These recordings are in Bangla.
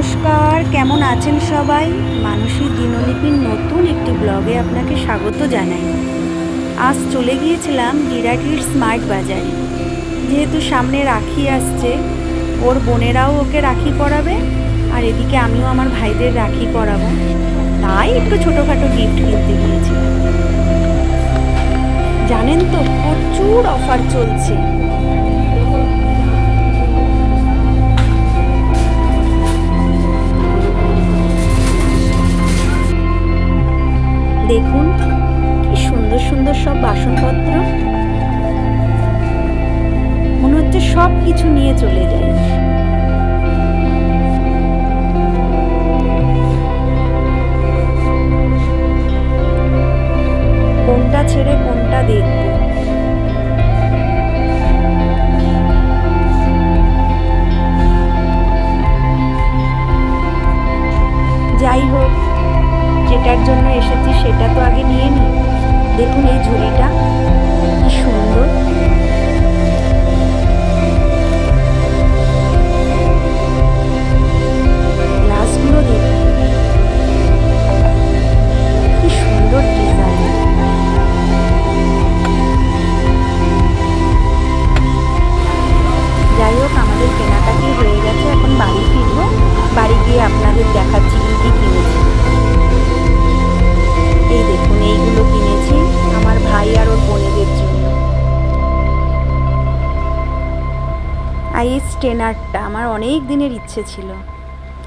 নমস্কার, কেমন আছেন সবাই? মানসী দিনলিপির নতুন একটি ব্লগে আপনাকে স্বাগত জানাই। আজ চলে গিয়েছিলাম বিরাটির স্মার্ট বাজারে। যেহেতু সামনে রাখি আসছে, ওর বোনেরাও ওকে রাখি পরাবে, আর এদিকে আমিও আমার ভাইদের রাখি পরাবো, তাই একটু ছোটোখাটো গিফট কিনতে গিয়েছিলাম। জানেন তো, প্রচুর অফার চলছে। দেখুন কি সুন্দর সুন্দর সব বাসনপত্র, মনে হচ্ছে সব কিছু নিয়ে চলে যাই। কোনটা ছেড়ে কোনটা দেখব। যাই হোক, যেটার জন্য এসেছি সেটা তো আগে নিয়ে নিই। দেখুন এই ঝুড়িটা কি সুন্দর, গ্লাসগুলো দেখুন কি সুন্দর ডিজাইন। যাই হোক, আমাদের কেনাকাটি হয়ে গেছে, এখন বাড়ি ফিরবো। বাড়ি গিয়ে আপনাদের দেখাচ্ছি কি কি কিনেছি। এই দেখুন, এইগুলো কিনেছি আমার ভাই আর ওর বোনেদের জন্য। আর এই স্টেনারটা আমার অনেক দিনের ইচ্ছে ছিল।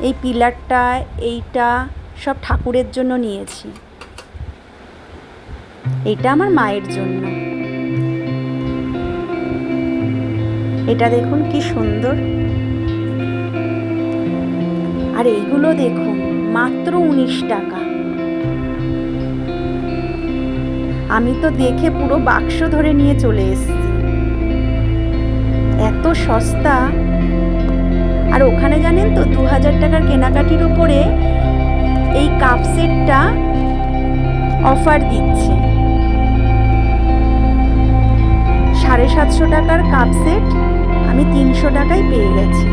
এই পিলারটা, এইটা সব ঠাকুরের জন্য নিয়েছি। এটা আমার মায়ের জন্য। এটা দেখুন কি সুন্দর। আর এইগুলো দেখুন, মাত্র 19 টাকা। আমি তো দেখে পুরো বাক্স ধরে নিয়ে চলে এসেছি, এত সস্তা। আর ওখানে জানেন তো, 2000 টাকার কেনাকাটির উপরে এই কাপ সেটটা অফার দিচ্ছে। 750 টাকার কাপ সেট আমি 300 টাকায় পেয়ে গেছি।